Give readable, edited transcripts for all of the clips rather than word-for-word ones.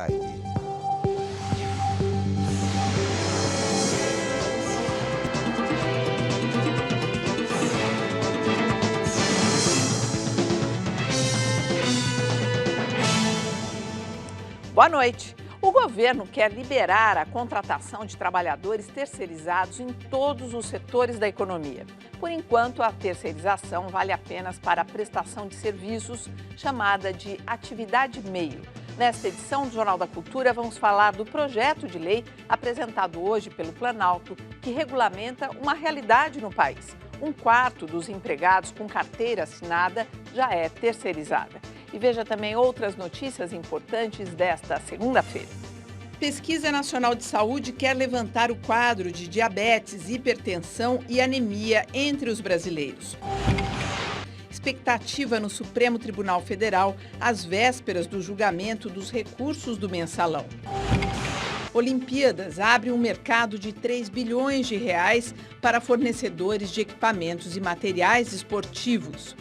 Prime. Boa noite. O governo quer liberar a contratação de trabalhadores terceirizados em todos os setores da economia. Por enquanto, a terceirização vale apenas para a prestação de serviços, chamada de atividade meio. Nesta edição do Jornal da Cultura, vamos falar do projeto de lei apresentado hoje pelo Planalto, que regulamenta uma realidade no país. 1/4 dos empregados com carteira assinada já é terceirizada. E veja também outras notícias importantes desta segunda-feira. Pesquisa Nacional de Saúde quer levantar o quadro de diabetes, hipertensão e anemia entre os brasileiros. Expectativa no Supremo Tribunal Federal às vésperas do julgamento dos recursos do mensalão. Olimpíadas abre um mercado de 3 bilhões de reais para fornecedores de equipamentos e materiais esportivos.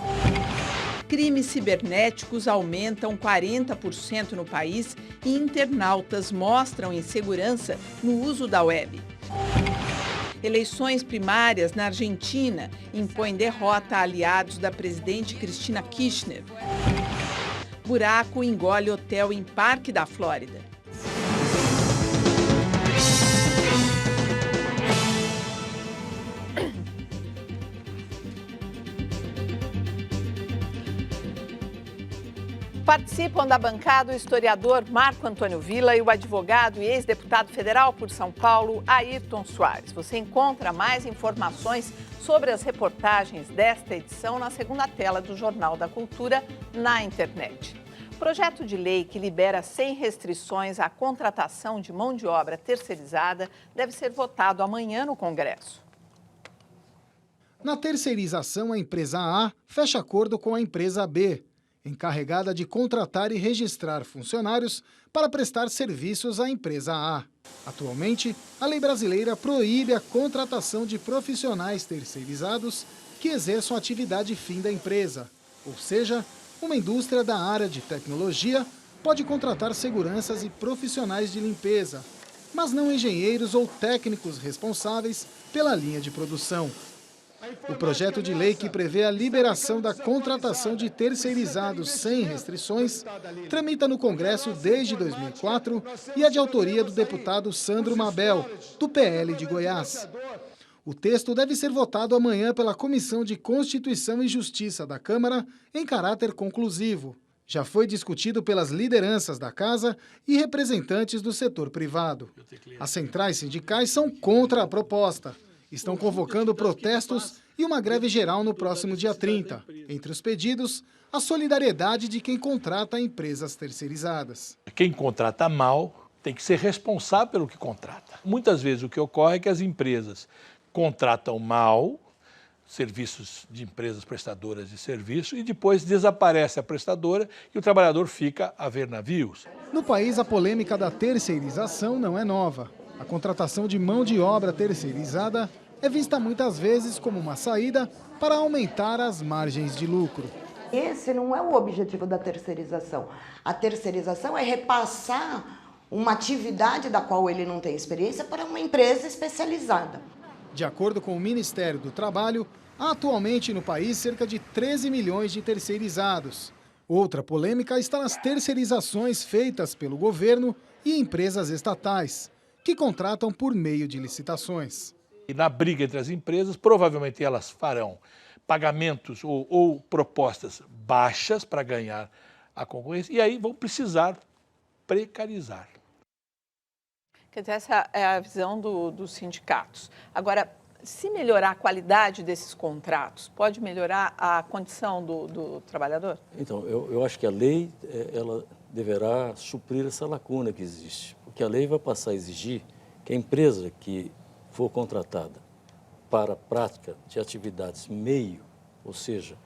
Crimes cibernéticos aumentam 40% no país e internautas mostram insegurança no uso da web. Eleições primárias na Argentina impõem derrota a aliados da presidente Cristina Kirchner. Buraco engole hotel em Parque da Flórida. Participam da bancada o historiador Marco Antônio Villa e o advogado e ex-deputado federal por São Paulo, Ayrton Soares. Você encontra mais informações sobre as reportagens desta edição na segunda tela do Jornal da Cultura na internet. Projeto de lei que libera sem restrições a contratação de mão de obra terceirizada deve ser votado amanhã no Congresso. Na terceirização, a empresa A fecha acordo com a empresa B, encarregada de contratar e registrar funcionários para prestar serviços à empresa A. Atualmente, a lei brasileira proíbe a contratação de profissionais terceirizados que exerçam atividade fim da empresa. Ou seja, uma indústria da área de tecnologia pode contratar seguranças e profissionais de limpeza, mas não engenheiros ou técnicos responsáveis pela linha de produção. O projeto de lei que prevê a liberação da contratação de terceirizados sem restrições tramita no Congresso desde 2004 e é de autoria do deputado Sandro Mabel, do PL de Goiás. O texto deve ser votado amanhã pela Comissão de Constituição e Justiça da Câmara em caráter conclusivo. Já foi discutido pelas lideranças da Casa e representantes do setor privado. As centrais sindicais são contra a proposta. Estão convocando protestos e uma greve geral no próximo dia 30. Entre os pedidos, a solidariedade de quem contrata empresas terceirizadas. Quem contrata mal tem que ser responsável pelo que contrata. Muitas vezes o que ocorre é que as empresas contratam mal serviços de empresas prestadoras de serviço e depois desaparece a prestadora e o trabalhador fica a ver navios. No país, a polêmica da terceirização não é nova. A contratação de mão de obra terceirizada é vista muitas vezes como uma saída para aumentar as margens de lucro. Esse não é o objetivo da terceirização. A terceirização é repassar uma atividade da qual ele não tem experiência para uma empresa especializada. De acordo com o Ministério do Trabalho, há atualmente no país cerca de 13 milhões de terceirizados. Outra polêmica está nas terceirizações feitas pelo governo e empresas estatais, que contratam por meio de licitações. E na briga entre as empresas, provavelmente elas farão pagamentos ou propostas baixas para ganhar a concorrência e aí vão precisar precarizar. Quer dizer, essa é a visão dos sindicatos. Agora, se melhorar a qualidade desses contratos, pode melhorar a condição do trabalhador? Então, eu acho que a lei ela deverá suprir essa lacuna que existe. Porque a lei vai passar a exigir que a empresa que for contratada para a prática de atividades meio, ou seja,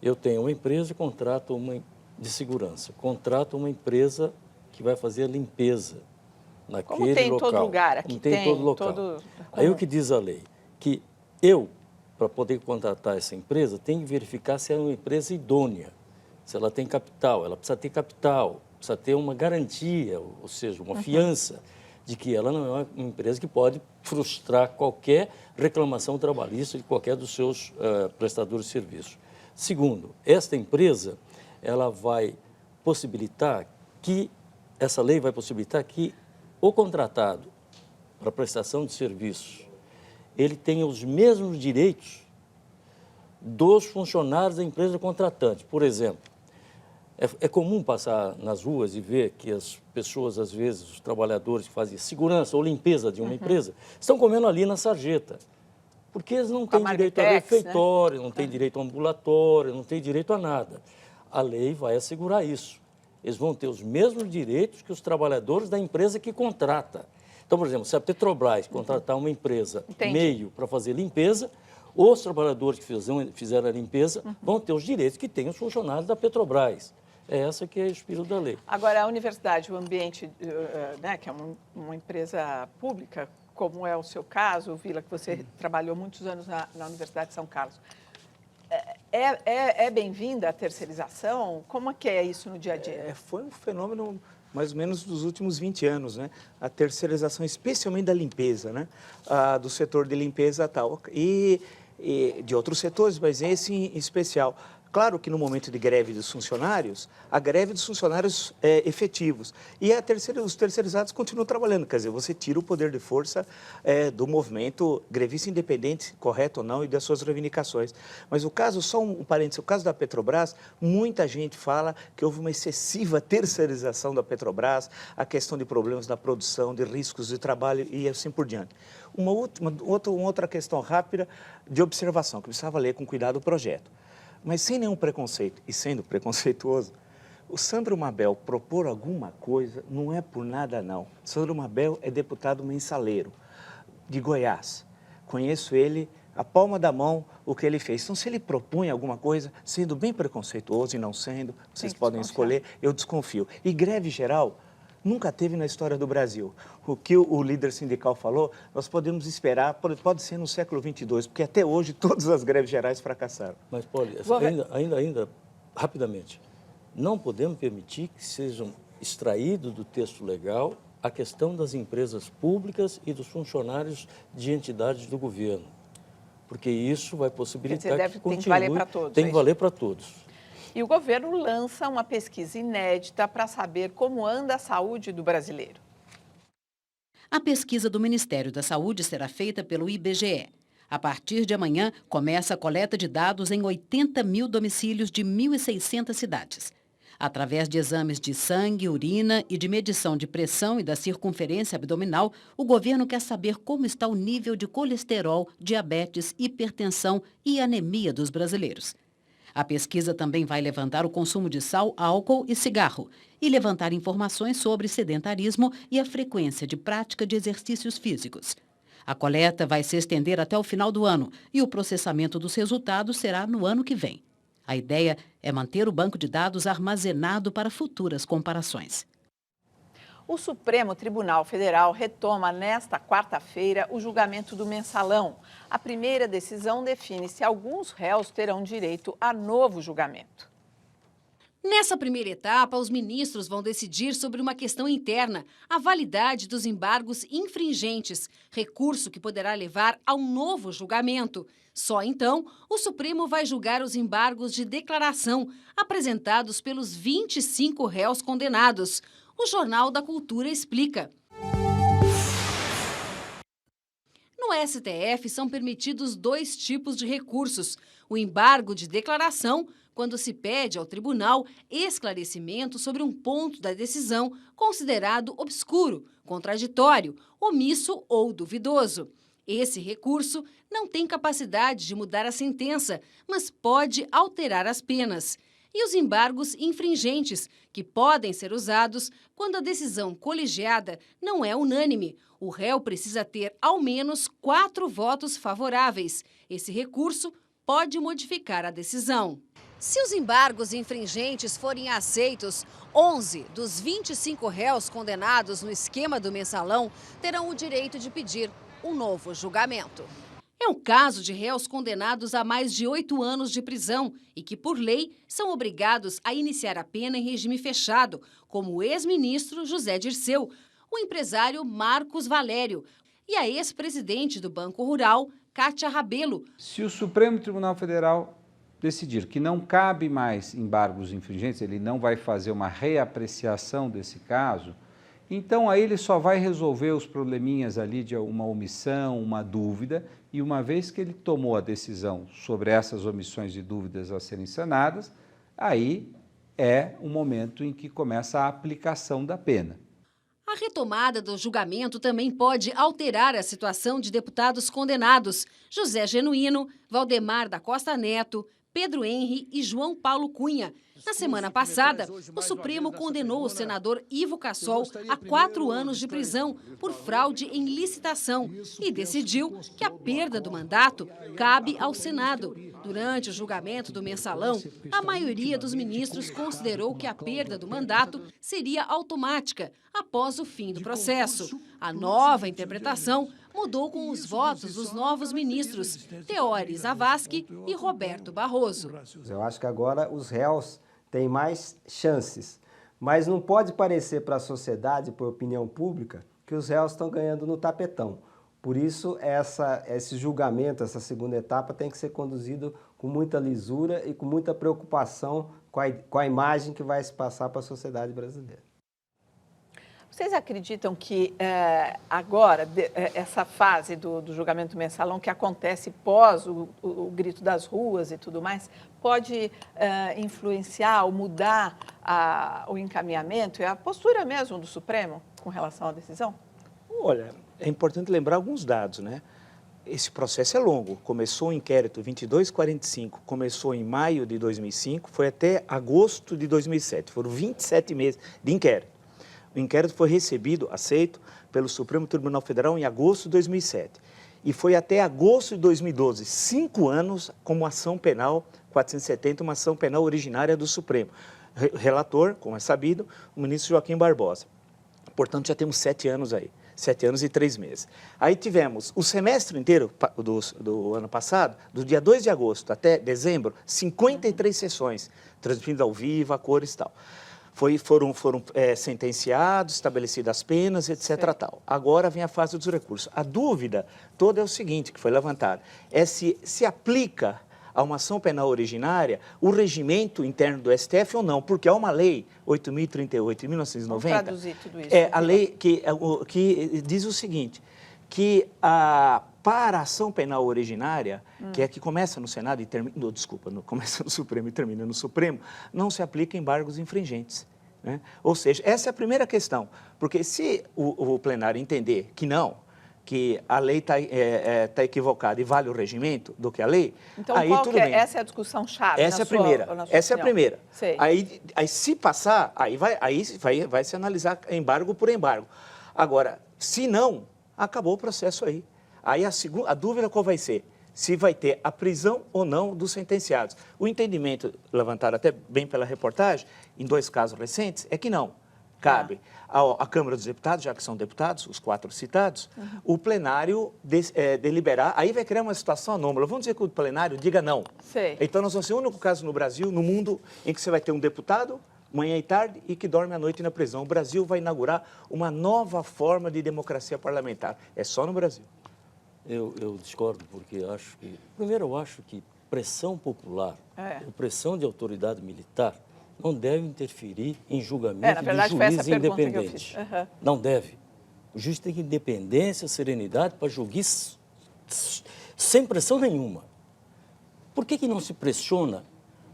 eu tenho uma empresa e contrato uma de segurança, contrato uma empresa que vai fazer a limpeza naquele local. Como tem em todo lugar, aqui tem em todo local. Aí o que diz a lei? Que eu, para poder contratar essa empresa, tenho que verificar se é uma empresa idônea, se ela tem capital, ela precisa ter capital, precisa ter uma garantia, ou seja, uma fiança de que ela não é uma empresa que pode frustrar qualquer reclamação trabalhista de qualquer dos seus prestadores de serviço. Segundo, esta empresa, ela vai possibilitar que, essa lei vai possibilitar que o contratado para prestação de serviços, ele tenha os mesmos direitos dos funcionários da empresa contratante. Por exemplo, é comum passar nas ruas e ver que as pessoas, às vezes, os trabalhadores que fazem segurança ou limpeza de uma empresa, estão comendo ali na sarjeta, porque eles não têm direito a refeitório, não têm direito a ambulatório, não têm direito a nada. A lei vai assegurar isso. Eles vão ter os mesmos direitos que os trabalhadores da empresa que contrata. Então, por exemplo, se a Petrobras contratar uma empresa meio para fazer limpeza, os trabalhadores que fizeram a limpeza vão ter os direitos que têm os funcionários da Petrobras. É essa que é o espírito da lei. Agora, a universidade, o ambiente, né, que é uma empresa pública, como é o seu caso, Vila, que você trabalhou muitos anos na Universidade de São Carlos, é bem-vinda a terceirização? Como é que é isso no dia a dia? Foi um fenômeno mais ou menos dos últimos 20 anos, né? A terceirização, especialmente da limpeza, né? Do setor de limpeza tal. E de outros setores, mas esse em especial. Claro que no momento de greve dos funcionários, a greve dos funcionários efetivos. E os terceirizados continuam trabalhando, quer dizer, você tira o poder de força do movimento grevista independente, correto ou não, e das suas reivindicações. Mas o caso, só um parênteses, o caso da Petrobras, muita gente fala que houve uma excessiva terceirização da Petrobras, a questão de problemas da produção, de riscos de trabalho e assim por diante. Uma outra questão rápida de observação, que precisava ler com cuidado o projeto. Mas sem nenhum preconceito, e sendo preconceituoso, o Sandro Mabel propor alguma coisa não é por nada, não. Sandro Mabel é deputado mensaleiro, de Goiás. Conheço ele, a palma da mão, o que ele fez. Então, se ele propõe alguma coisa, sendo bem preconceituoso e não sendo, vocês podem escolher, eu desconfio. E greve geral nunca teve na história do Brasil. O que o líder sindical falou, nós podemos esperar, pode ser no século 22, porque até hoje todas as greves gerais fracassaram. Mas, Paulo, ainda rapidamente, não podemos permitir que sejam extraídos do texto legal a questão das empresas públicas e dos funcionários de entidades do governo, porque isso vai possibilitar que continue. Tem que valer para todos. Tem que valer para todos. E o governo lança uma pesquisa inédita para saber como anda a saúde do brasileiro. A pesquisa do Ministério da Saúde será feita pelo IBGE. A partir de amanhã, começa a coleta de dados em 80 mil domicílios de 1.600 cidades. Através de exames de sangue, urina e de medição de pressão e da circunferência abdominal, o governo quer saber como está o nível de colesterol, diabetes, hipertensão e anemia dos brasileiros. A pesquisa também vai levantar o consumo de sal, álcool e cigarro e levantar informações sobre sedentarismo e a frequência de prática de exercícios físicos. A coleta vai se estender até o final do ano e o processamento dos resultados será no ano que vem. A ideia é manter o banco de dados armazenado para futuras comparações. O Supremo Tribunal Federal retoma nesta quarta-feira o julgamento do mensalão. A primeira decisão define se alguns réus terão direito a novo julgamento. Nessa primeira etapa, os ministros vão decidir sobre uma questão interna, a validade dos embargos infringentes, recurso que poderá levar a um novo julgamento. Só então, o Supremo vai julgar os embargos de declaração apresentados pelos 25 réus condenados. O Jornal da Cultura explica. No STF, são permitidos 2 tipos de recursos. O embargo de declaração, quando se pede ao tribunal esclarecimento sobre um ponto da decisão considerado obscuro, contraditório, omisso ou duvidoso. Esse recurso não tem capacidade de mudar a sentença, mas pode alterar as penas. E os embargos infringentes, que podem ser usados quando a decisão colegiada não é unânime. O réu precisa ter ao menos 4 votos favoráveis. Esse recurso pode modificar a decisão. Se os embargos infringentes forem aceitos, 11 dos 25 réus condenados no esquema do mensalão terão o direito de pedir um novo julgamento. É um caso de réus condenados a mais de 8 anos de prisão e que, por lei, são obrigados a iniciar a pena em regime fechado, como o ex-ministro José Dirceu, o empresário Marcos Valério e a ex-presidente do Banco Rural, Cátia Rabelo. Se o Supremo Tribunal Federal decidir que não cabe mais embargos infringentes, ele não vai fazer uma reapreciação desse caso, então aí ele só vai resolver os probleminhas ali de uma omissão, uma dúvida, e uma vez que ele tomou a decisão sobre essas omissões e dúvidas a serem sanadas, aí é o momento em que começa a aplicação da pena. A retomada do julgamento também pode alterar a situação de deputados condenados: José Genuíno, Valdemar da Costa Neto, Pedro Henri e João Paulo Cunha. Na semana passada, o Supremo condenou o senador Ivo Cassol a 4 anos de prisão por fraude em licitação e decidiu que a perda do mandato cabe ao Senado. Durante o julgamento do mensalão, a maioria dos ministros considerou que a perda do mandato seria automática após o fim do processo. A nova interpretação mudou com os votos dos novos ministros, Teori Zavascki e Roberto Barroso. Eu acho que agora os réus têm mais chances, mas não pode parecer para a sociedade, para a opinião pública, que os réus estão ganhando no tapetão. Por isso, esse julgamento, essa segunda etapa, tem que ser conduzido com muita lisura e com muita preocupação com a imagem que vai se passar para a sociedade brasileira. Vocês acreditam que agora, essa fase do julgamento mensalão, que acontece pós o grito das ruas e tudo mais, pode influenciar ou mudar o encaminhamento e a postura mesmo do Supremo com relação à decisão? Olha, é importante lembrar alguns dados, né? Esse processo é longo. Começou o inquérito 2245, começou em maio de 2005, foi até agosto de 2007. Foram 27 meses de inquérito. O inquérito foi recebido, aceito, pelo Supremo Tribunal Federal em agosto de 2007. E foi até agosto de 2012, 5 anos como ação penal 470, uma ação penal originária do Supremo. Relator, como é sabido, o ministro Joaquim Barbosa. Portanto, já temos 7 anos aí, 7 anos e 3 meses. Aí tivemos o semestre inteiro do ano passado, do dia 2 de agosto até dezembro, 53 sessões, transmitidas ao vivo, a cores e tal. Foram sentenciados, estabelecidas as penas, etc. Tal. Agora vem a fase dos recursos. A dúvida toda é o seguinte, que foi levantada, é se aplica a uma ação penal originária o regimento interno do STF ou não, porque há uma lei 8.038 de 1990, Vamos traduzir tudo isso. A lei que diz o seguinte, que para a ação penal originária, que é que começa no Senado e termina, começa no Supremo e termina no Supremo, não se aplica embargos infringentes, né? Ou seja, essa é a primeira questão, porque se o plenário entender que não, que a lei está equivocada e vale o regimento do que a lei, então, aí tudo bem. Essa é a discussão chave? Essa é a primeira. Essa é a primeira. Sei. Aí se passar, aí vai se analisar embargo por embargo. Agora, se não, acabou o processo aí. Aí a dúvida qual vai ser? Se vai ter a prisão ou não dos sentenciados. O entendimento, levantado até bem pela reportagem, em 2 casos recentes, é que não. Cabe à Câmara dos Deputados, já que são deputados, os 4 citados, o plenário deliberar. Aí vai criar uma situação anômala. Vamos dizer que o plenário diga não. Sei. Então, nós vamos ser o único caso no Brasil, no mundo, em que você vai ter um deputado, manhã e tarde, e que dorme à noite na prisão. O Brasil vai inaugurar uma nova forma de democracia parlamentar. É só no Brasil. Eu discordo, porque eu acho que pressão popular, pressão de autoridade militar, não deve interferir em julgamento de juiz independente. Não deve. O juiz tem independência, serenidade para julgar sem pressão nenhuma. Por que não se pressiona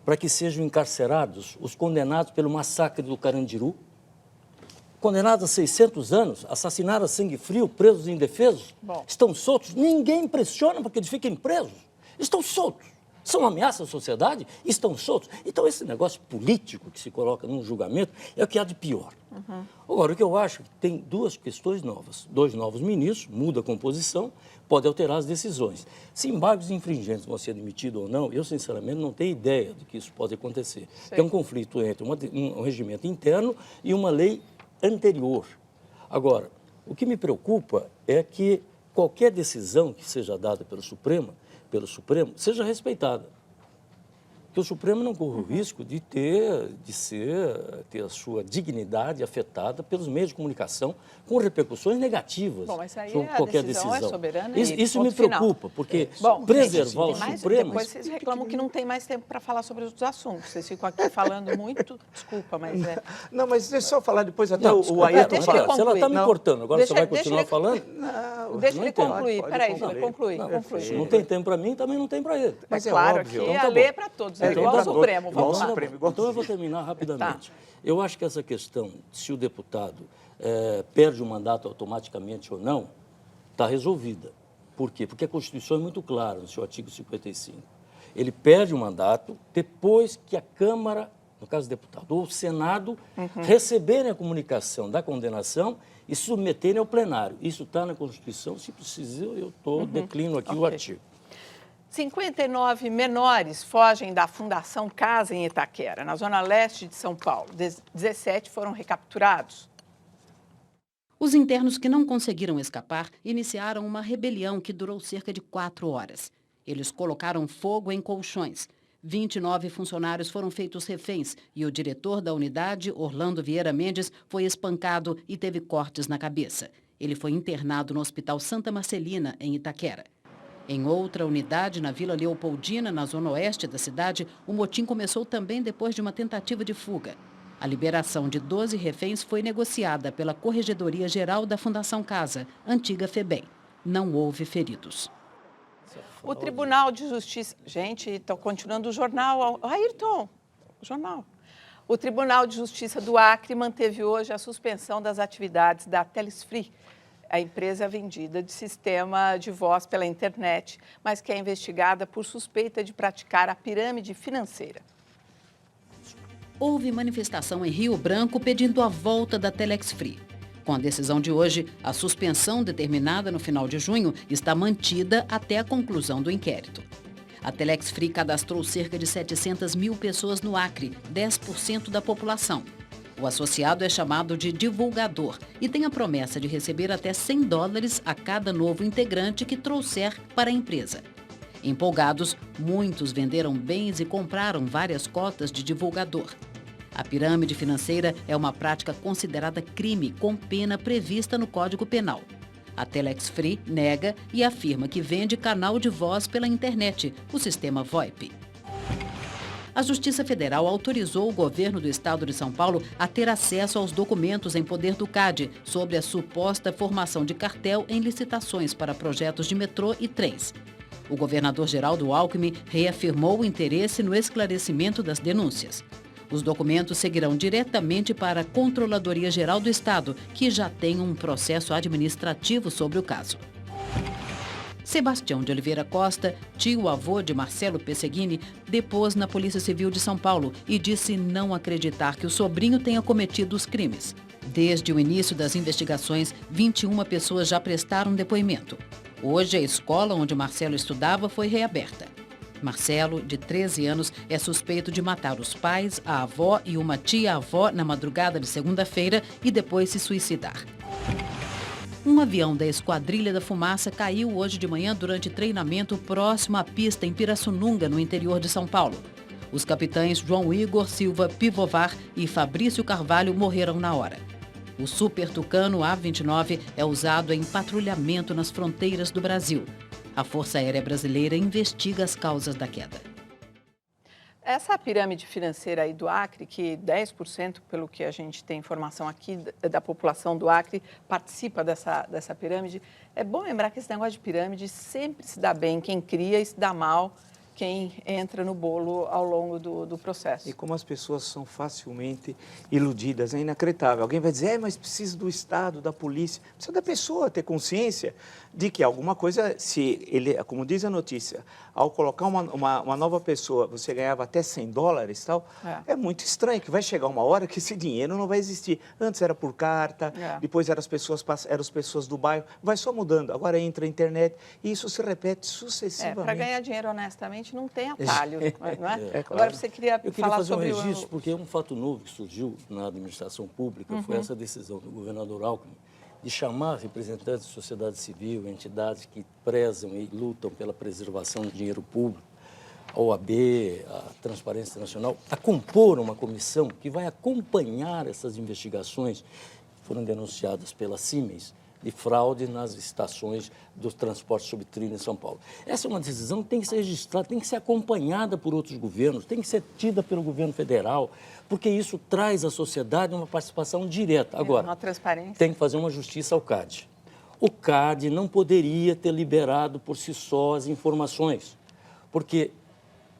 para que sejam encarcerados os condenados pelo massacre do Carandiru? Condenados a 600 anos, assassinados a sangue frio, presos indefesos, estão soltos. Ninguém pressiona para que eles fiquem presos. Estão soltos. São ameaças à sociedade, estão soltos. Então, esse negócio político que se coloca num julgamento é o que há de pior. Agora, o que eu acho é que tem 2 questões novas. 2 novos ministros, muda a composição, pode alterar as decisões. Se embargos infringentes vão ser admitidos ou não, eu, sinceramente, não tenho ideia de que isso pode acontecer. É um conflito entre um regimento interno e uma lei anterior. Agora, o que me preocupa é que qualquer decisão que seja dada pelo Supremo, seja respeitada. Que o Supremo não corra o risco de ter a sua dignidade afetada pelos meios de comunicação com repercussões negativas sobre qualquer decisão. É soberana Isso me preocupa, porque preservar o Supremo... Depois vocês reclamam que não tem mais tempo para falar sobre os assuntos. Vocês ficam aqui falando muito, desculpa, mas é... Não, mas deixa eu só falar depois até Não, o Ayrton fala. Se ela está me cortando, agora você vai continuar falando? Deixa ele concluir, peraí, conclui. Não tem tempo para mim, também não tem para ele. Mas é claro que a lei é para todos, é igual ao Supremo. Vamos lá. Então eu vou terminar rapidamente. Eu acho que essa questão, se o deputado perde o mandato automaticamente ou não, está resolvida. Por quê? Porque a Constituição é muito clara no seu artigo 55. Ele perde o mandato depois que a Câmara, no caso do deputado, ou o Senado, receberem a comunicação da condenação e submeterem ao plenário. Isso está na Constituição. Se precisar, eu declino aqui o artigo. 59 menores fogem da Fundação Casa em Itaquera, na zona leste de São Paulo. 17 foram recapturados. Os internos que não conseguiram escapar iniciaram uma rebelião que durou cerca de 4 horas. Eles colocaram fogo em colchões. 29 funcionários foram feitos reféns e o diretor da unidade, Orlando Vieira Mendes, foi espancado e teve cortes na cabeça. Ele foi internado no Hospital Santa Marcelina, em Itaquera. Em outra unidade, na Vila Leopoldina, na zona oeste da cidade, o motim começou também depois de uma tentativa de fuga. A liberação de 12 reféns foi negociada pela Corregedoria Geral da Fundação Casa, antiga FEBEM. Não houve feridos. O Tribunal de Justiça... Gente, estou continuando o jornal. Ayrton, o jornal. O Tribunal de Justiça do Acre manteve hoje a suspensão das atividades da Telesfree, a empresa vendida de sistema de voz pela internet, mas que é investigada por suspeita de praticar a pirâmide financeira. Houve manifestação em Rio Branco pedindo a volta da Telesfree. Com a decisão de hoje, a suspensão determinada no final de junho está mantida até a conclusão do inquérito. A Telesfree cadastrou cerca de 700 mil pessoas no Acre, 10% da população. O associado é chamado de divulgador e tem a promessa de receber até $100 a cada novo integrante que trouxer para a empresa. Empolgados, muitos venderam bens e compraram várias cotas de divulgador. A pirâmide financeira é uma prática considerada crime com pena prevista no Código Penal. A Telesfree nega e afirma que vende canal de voz pela internet, o sistema VoIP. A Justiça Federal autorizou o governo do estado de São Paulo a ter acesso aos documentos em poder do CAD sobre a suposta formação de cartel em licitações para projetos de metrô e trens. O governador Geraldo Alckmin reafirmou o interesse no esclarecimento das denúncias. Os documentos seguirão diretamente para a Controladoria Geral do Estado, que já tem um processo administrativo sobre o caso. Sebastião de Oliveira Costa, tio-avô de Marcelo Pesseguini, depôs na Polícia Civil de São Paulo e disse não acreditar que o sobrinho tenha cometido os crimes. Desde o início das investigações, 21 pessoas já prestaram depoimento. Hoje, a escola onde Marcelo estudava foi reaberta. Marcelo, de 13 anos, é suspeito de matar os pais, a avó e uma tia-avó na madrugada de segunda-feira e depois se suicidar. Um avião da Esquadrilha da Fumaça caiu hoje de manhã durante treinamento próximo à pista em Pirassununga, no interior de São Paulo. Os capitães João Igor Silva Pivovar e Fabrício Carvalho morreram na hora. O Super Tucano A-29 é usado em patrulhamento nas fronteiras do Brasil. A Força Aérea Brasileira investiga as causas da queda. Essa pirâmide financeira aí do Acre, que 10%, pelo que a gente tem informação aqui, da população do Acre participa dessa pirâmide, é bom lembrar que esse negócio de pirâmide sempre se dá bem quem cria e se dá mal quem entra no bolo ao longo do processo. E como as pessoas são facilmente iludidas, é inacreditável. Alguém vai dizer, mas precisa do Estado, da polícia, precisa da pessoa ter consciência de que alguma coisa, se ele, como diz a notícia, ao colocar uma nova pessoa, você ganhava até $100 e tal, é muito estranho, que vai chegar uma hora que esse dinheiro não vai existir. Antes era por carta, depois eram as pessoas do bairro, vai só mudando. Agora entra a internet e isso se repete sucessivamente. Para ganhar dinheiro honestamente não tem atalho, não é? Claro. Agora você queria falar fazer sobre um registro, porque um fato novo que surgiu na administração pública foi essa decisão do governador Alckmin de chamar representantes da sociedade civil, entidades que prezam e lutam pela preservação do dinheiro público, a OAB, a Transparência Nacional, a compor uma comissão que vai acompanhar essas investigações que foram denunciadas pela Siemens de fraude nas estações do transporte sob trilho em São Paulo. Essa é uma decisão que tem que ser registrada, tem que ser acompanhada por outros governos, tem que ser tida pelo governo federal, porque isso traz à sociedade uma participação direta. Agora, uma transparência. Tem que fazer uma justiça ao CAD. O CAD não poderia ter liberado por si só as informações, porque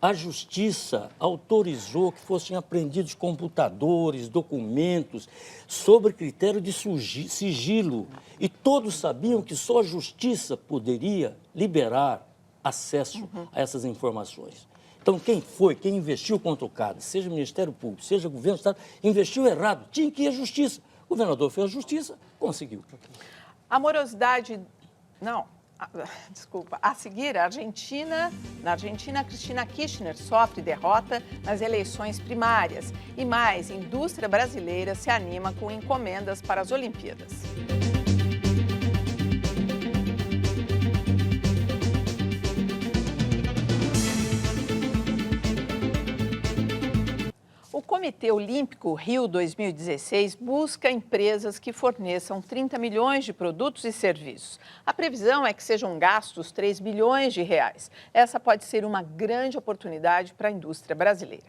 a Justiça autorizou que fossem apreendidos computadores, documentos, sob critério de sigilo. E todos sabiam que só a Justiça poderia liberar acesso a essas informações. Então, quem investiu contra o CAD, seja o Ministério Público, seja o Governo do Estado, investiu errado, tinha que ir à Justiça. O governador fez a Justiça, conseguiu. A morosidade... Não... Desculpa. A seguir, na Argentina, Cristina Kirchner sofre derrota nas eleições primárias. E mais, indústria brasileira se anima com encomendas para as Olimpíadas. O Comitê Olímpico Rio 2016 busca empresas que forneçam 30 milhões de produtos e serviços. A previsão é que sejam gastos 3 bilhões de reais. Essa pode ser uma grande oportunidade para a indústria brasileira.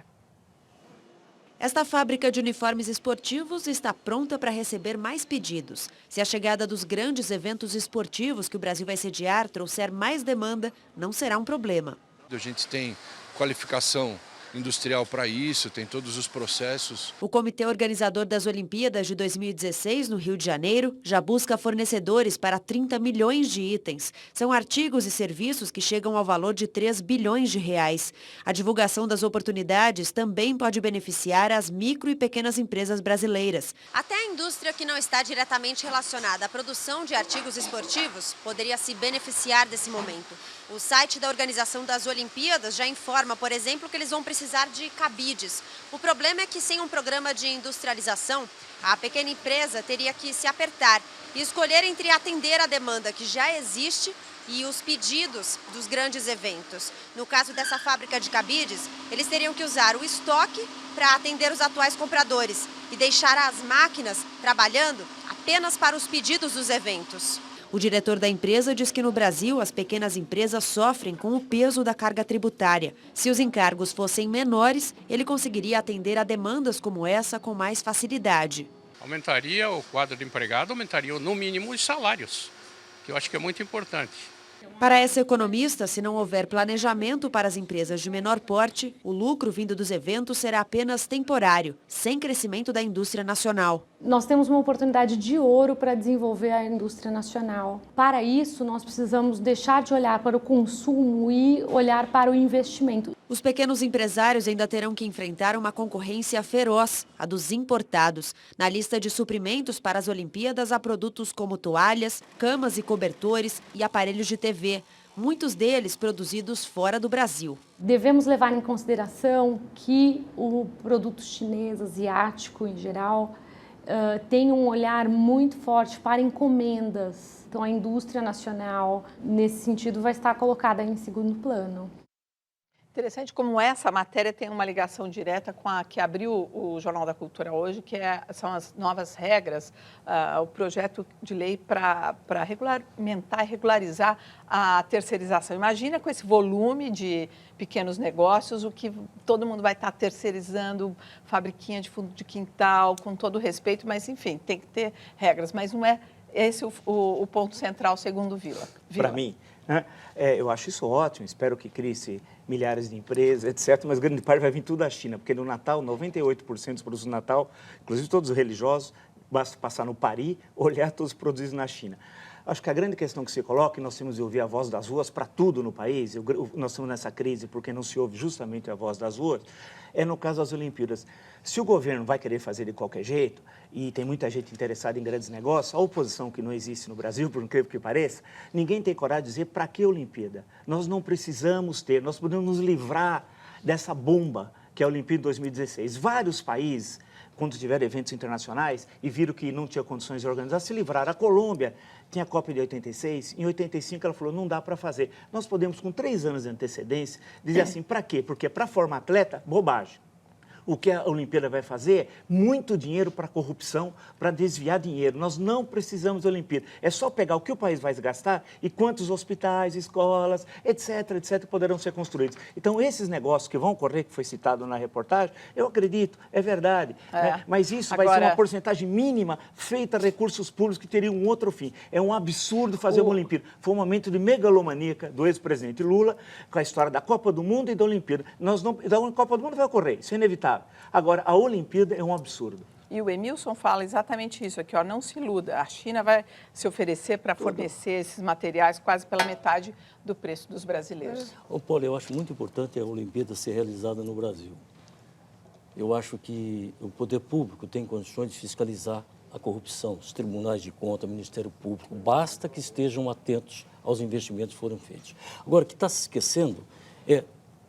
Esta fábrica de uniformes esportivos está pronta para receber mais pedidos. Se a chegada dos grandes eventos esportivos que o Brasil vai sediar trouxer mais demanda, não será um problema. A gente tem qualificação industrial para isso, tem todos os processos. O comitê organizador das Olimpíadas de 2016, no Rio de Janeiro, já busca fornecedores para 30 milhões de itens. São artigos e serviços que chegam ao valor de 3 bilhões de reais. A divulgação das oportunidades também pode beneficiar as micro e pequenas empresas brasileiras. Até a indústria que não está diretamente relacionada à produção de artigos esportivos poderia se beneficiar desse momento. O site da organização das Olimpíadas já informa, por exemplo, que eles vão precisar de cabides. O problema é que sem um programa de industrialização, a pequena empresa teria que se apertar e escolher entre atender a demanda que já existe e os pedidos dos grandes eventos. No caso dessa fábrica de cabides, eles teriam que usar o estoque para atender os atuais compradores e deixar as máquinas trabalhando apenas para os pedidos dos eventos. O diretor da empresa diz que no Brasil as pequenas empresas sofrem com o peso da carga tributária. Se os encargos fossem menores, ele conseguiria atender a demandas como essa com mais facilidade. Aumentaria o quadro de empregado, aumentaria no mínimo os salários, que eu acho que é muito importante. Para essa economista, se não houver planejamento para as empresas de menor porte, o lucro vindo dos eventos será apenas temporário, sem crescimento da indústria nacional. Nós temos uma oportunidade de ouro para desenvolver a indústria nacional. Para isso, nós precisamos deixar de olhar para o consumo e olhar para o investimento. Os pequenos empresários ainda terão que enfrentar uma concorrência feroz, a dos importados. Na lista de suprimentos para as Olimpíadas há produtos como toalhas, camas e cobertores e aparelhos de TV, muitos deles produzidos fora do Brasil. Devemos levar em consideração que o produto chinês, asiático em geral, tem um olhar muito forte para encomendas. Então a indústria nacional, nesse sentido, vai estar colocada em segundo plano. Interessante como essa matéria tem uma ligação direta com a que abriu o Jornal da Cultura hoje, que são as novas regras, o projeto de lei para regulamentar e regularizar a terceirização. Imagina com esse volume de pequenos negócios, o que todo mundo vai estar terceirizando, fabriquinha de fundo de quintal, com todo respeito, mas enfim, tem que ter regras, mas não é esse o ponto central, segundo Vila. Para mim, né? Eu acho isso ótimo, espero que crie-se milhares de empresas, etc., mas grande parte vai vir tudo da China, porque no Natal, 98% dos produtos do Natal, inclusive todos os religiosos, basta passar no Paris, olhar todos os produzidos na China. Acho que a grande questão que se coloca, e nós temos de ouvir a voz das ruas para tudo no país, nós estamos nessa crise porque não se ouve justamente a voz das ruas, é no caso das Olimpíadas. Se o governo vai querer fazer de qualquer jeito, e tem muita gente interessada em grandes negócios, a oposição que não existe no Brasil, por incrível que pareça, ninguém tem coragem de dizer para que Olimpíada. Nós não precisamos ter, nós podemos nos livrar dessa bomba que é a Olimpíada 2016. Vários países quando tiveram eventos internacionais e viram que não tinha condições de organizar, se livraram. A Colômbia tinha a Copa de 86, em 85 ela falou, não dá para fazer. Nós podemos, com 3 anos de antecedência, dizer assim, para quê? Porque para formar atleta, bobagem. O que a Olimpíada vai fazer é muito dinheiro para corrupção, para desviar dinheiro. Nós não precisamos da Olimpíada. É só pegar o que o país vai gastar e quantos hospitais, escolas, etc., poderão ser construídos. Então, esses negócios que vão ocorrer, que foi citado na reportagem, eu acredito, é verdade. Né? Mas isso vai ser uma porcentagem mínima feita a recursos públicos que teriam um outro fim. É um absurdo fazer uma Olimpíada. Foi um momento de megalomaníaca do ex-presidente Lula, com a história da Copa do Mundo e da Olimpíada. A Copa do Mundo vai ocorrer, isso é inevitável. Agora, a Olimpíada é um absurdo. E o Emilson fala exatamente isso aqui, ó, não se iluda. A China vai se oferecer para fornecer esses materiais quase pela metade do preço dos brasileiros. Ô, Paulo, eu acho muito importante a Olimpíada ser realizada no Brasil. Eu acho que o poder público tem condições de fiscalizar a corrupção, os tribunais de conta, o Ministério Público. Basta que estejam atentos aos investimentos que foram feitos. Agora, o que está se esquecendo é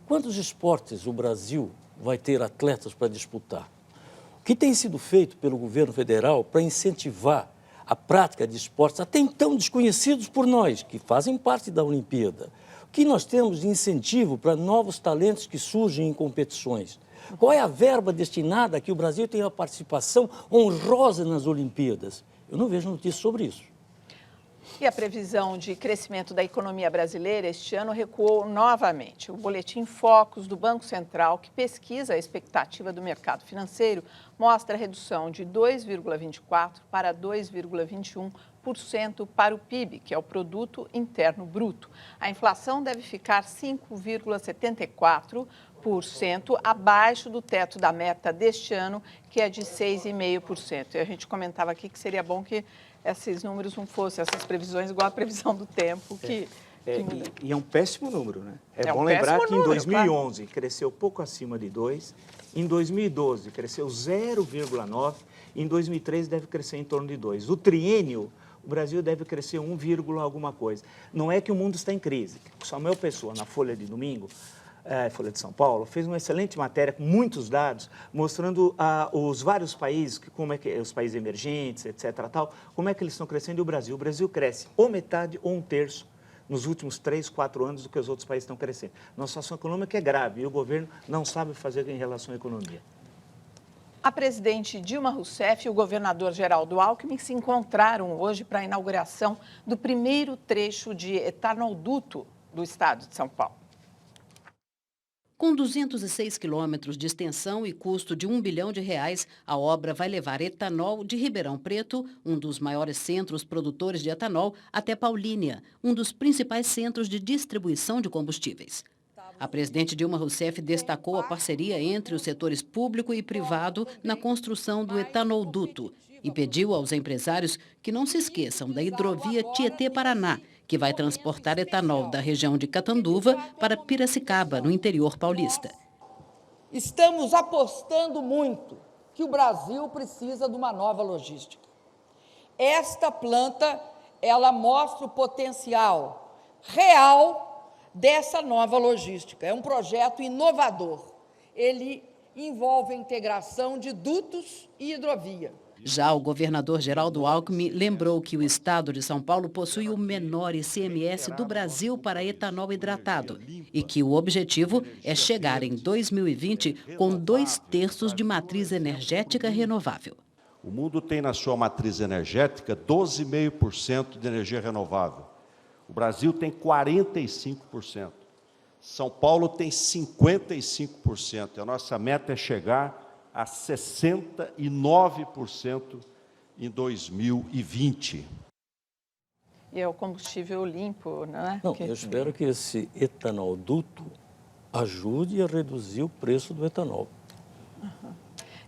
quantos esportes o Brasil vai ter atletas para disputar. O que tem sido feito pelo governo federal para incentivar a prática de esportes até então desconhecidos por nós, que fazem parte da Olimpíada? O que nós temos de incentivo para novos talentos que surgem em competições? Qual é a verba destinada a que o Brasil tenha uma participação honrosa nas Olimpíadas? Eu não vejo notícias sobre isso. E a previsão de crescimento da economia brasileira este ano recuou novamente. O boletim Focus do Banco Central, que pesquisa a expectativa do mercado financeiro, mostra a redução de 2,24% para 2,21% para o PIB, que é o Produto Interno Bruto. A inflação deve ficar 5,74% abaixo do teto da meta deste ano, que é de 6,5%. E a gente comentava aqui que seria bom que esses números não fossem, essas previsões, igual a previsão do tempo. E é um péssimo número, né? É bom lembrar que em 2011 cresceu pouco acima de 2%, em 2012 cresceu 0,9%, em 2013 deve crescer em torno de 2%. O triênio, o Brasil deve crescer 1, alguma coisa. Não é que o mundo está em crise. O Samuel Pessoa, na Folha de domingo, Folha de São Paulo, fez uma excelente matéria com muitos dados, mostrando os vários países, como é que os países emergentes, etc., como é que eles estão crescendo. E o Brasil cresce ou metade ou 1/3 nos últimos 3, 4 anos do que os outros países estão crescendo. Nossa situação econômica é grave e o governo não sabe fazer em relação à economia. A presidente Dilma Rousseff e o governador Geraldo Alckmin se encontraram hoje para a inauguração do primeiro trecho de etanolduto do estado de São Paulo. Com 206 quilômetros de extensão e custo de R$ 1 bilhão, a obra vai levar etanol de Ribeirão Preto, um dos maiores centros produtores de etanol, até Paulínia, um dos principais centros de distribuição de combustíveis. A presidente Dilma Rousseff destacou a parceria entre os setores público e privado na construção do etanolduto e pediu aos empresários que não se esqueçam da hidrovia Tietê-Paraná, que vai transportar etanol da região de Catanduva para Piracicaba, no interior paulista. Estamos apostando muito que o Brasil precisa de uma nova logística. Esta planta, ela mostra o potencial real dessa nova logística. É um projeto inovador. Ele envolve a integração de dutos e hidrovia. Já o governador Geraldo Alckmin lembrou que o estado de São Paulo possui o menor ICMS do Brasil para etanol hidratado e que o objetivo é chegar em 2020 com 2/3 de matriz energética renovável. O mundo tem na sua matriz energética 12,5% de energia renovável. O Brasil tem 45%. São Paulo tem 55%. A nossa meta é chegar a 69% em 2020. E é o combustível limpo, não é? Não, eu espero que esse etanolduto ajude a reduzir o preço do etanol. Uhum.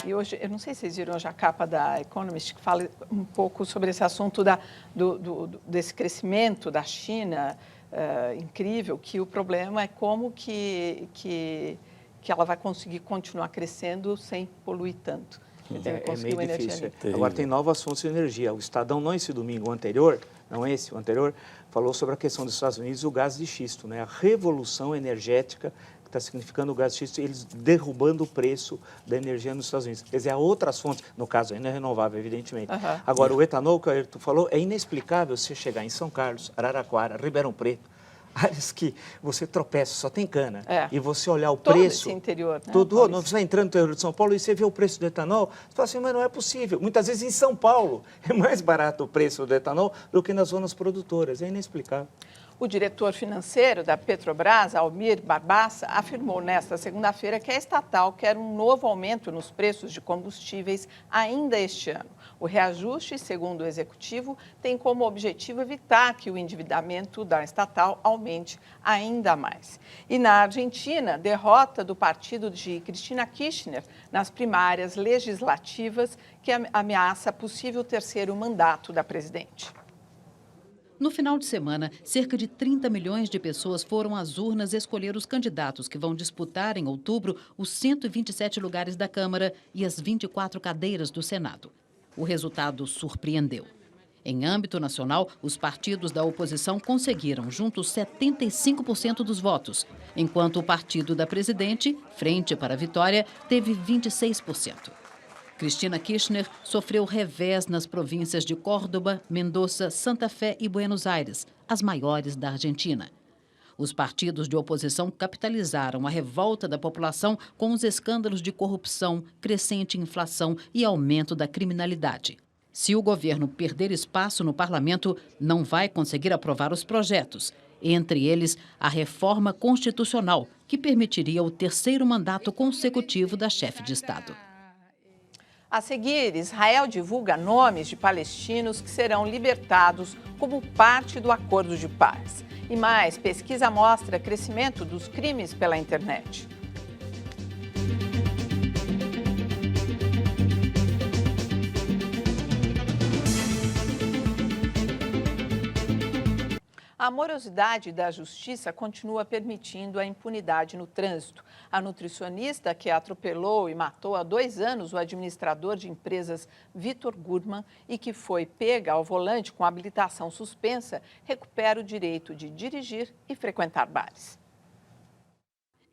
E hoje, eu não sei se vocês viram hoje a capa da Economist, que fala um pouco sobre esse assunto desse crescimento da China, incrível, que o problema é como que ela vai conseguir continuar crescendo sem poluir tanto. É meio difícil. Agora tem novas fontes de energia. O Estadão, não esse domingo, o anterior, não esse, o anterior, falou sobre a questão dos Estados Unidos e o gás de xisto, né? A revolução energética que está significando o gás xisto, eles derrubando o preço da energia nos Estados Unidos. Quer dizer, há outras fontes, no caso ainda é renovável, evidentemente. Agora, o etanol que o Ayrton falou, é inexplicável você chegar em São Carlos, Araraquara, Ribeirão Preto, áreas que você tropeça, só tem cana. E você olhar o preço... Todo esse interior, né? Não, você vai entrando no interior de São Paulo e você vê o preço do etanol, você fala assim, mas não é possível. Muitas vezes em São Paulo é mais barato o preço do etanol do que nas zonas produtoras. É inexplicável. O diretor financeiro da Petrobras, Almir Barbassa, afirmou nesta segunda-feira que a estatal quer um novo aumento nos preços de combustíveis ainda este ano. O reajuste, segundo o executivo, tem como objetivo evitar que o endividamento da estatal aumente ainda mais. E na Argentina, derrota do partido de Cristina Kirchner nas primárias legislativas que ameaça possível terceiro mandato da presidente. No final de semana, cerca de 30 milhões de pessoas foram às urnas escolher os candidatos que vão disputar em outubro os 127 lugares da Câmara e as 24 cadeiras do Senado. O resultado surpreendeu. Em âmbito nacional, os partidos da oposição conseguiram juntos 75% dos votos, enquanto o partido da presidente, Frente para a Vitória, teve 26%. Cristina Kirchner sofreu revés nas províncias de Córdoba, Mendoza, Santa Fé e Buenos Aires, as maiores da Argentina. Os partidos de oposição capitalizaram a revolta da população com os escândalos de corrupção, crescente inflação e aumento da criminalidade. Se o governo perder espaço no parlamento, não vai conseguir aprovar os projetos, entre eles a reforma constitucional, que permitiria o terceiro mandato consecutivo da chefe de Estado. A seguir, Israel divulga nomes de palestinos que serão libertados como parte do acordo de paz. E mais, pesquisa mostra crescimento dos crimes pela internet. A morosidade da justiça continua permitindo a impunidade no trânsito. A nutricionista que atropelou e matou há 2 anos o administrador de empresas Vitor Gurman e que foi pega ao volante com habilitação suspensa, recupera o direito de dirigir e frequentar bares.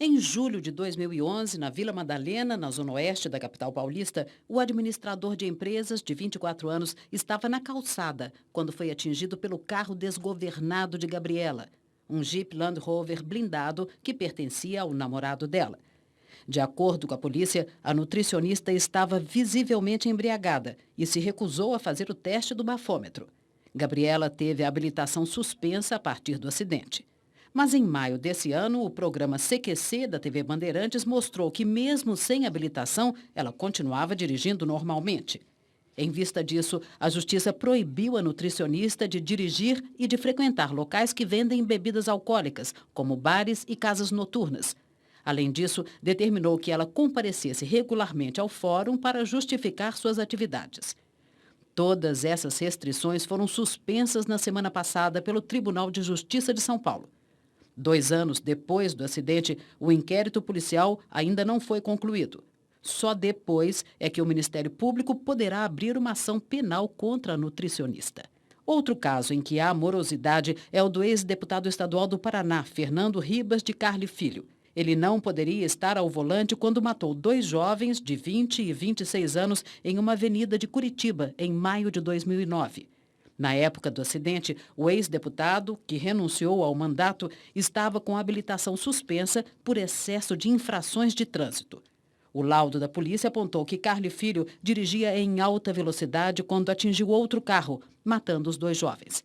Em julho de 2011, na Vila Madalena, na zona oeste da capital paulista, o administrador de empresas, de 24 anos, estava na calçada quando foi atingido pelo carro desgovernado de Gabriela, um Jeep Land Rover blindado que pertencia ao namorado dela. De acordo com a polícia, a nutricionista estava visivelmente embriagada e se recusou a fazer o teste do bafômetro. Gabriela teve a habilitação suspensa a partir do acidente. Mas em maio desse ano, o programa CQC da TV Bandeirantes mostrou que, mesmo sem habilitação, ela continuava dirigindo normalmente. Em vista disso, a Justiça proibiu a nutricionista de dirigir e de frequentar locais que vendem bebidas alcoólicas, como bares e casas noturnas. Além disso, determinou que ela comparecesse regularmente ao fórum para justificar suas atividades. Todas essas restrições foram suspensas na semana passada pelo Tribunal de Justiça de São Paulo. 2 anos depois do acidente, o inquérito policial ainda não foi concluído. Só depois é que o Ministério Público poderá abrir uma ação penal contra a nutricionista. Outro caso em que há morosidade é o do ex-deputado estadual do Paraná, Fernando Ribas de Carli Filho. Ele não poderia estar ao volante quando matou 2 jovens de 20 e 26 anos em uma avenida de Curitiba, em maio de 2009. Na época do acidente, o ex-deputado, que renunciou ao mandato, estava com a habilitação suspensa por excesso de infrações de trânsito. O laudo da polícia apontou que Carli Filho dirigia em alta velocidade quando atingiu outro carro, matando os 2 jovens.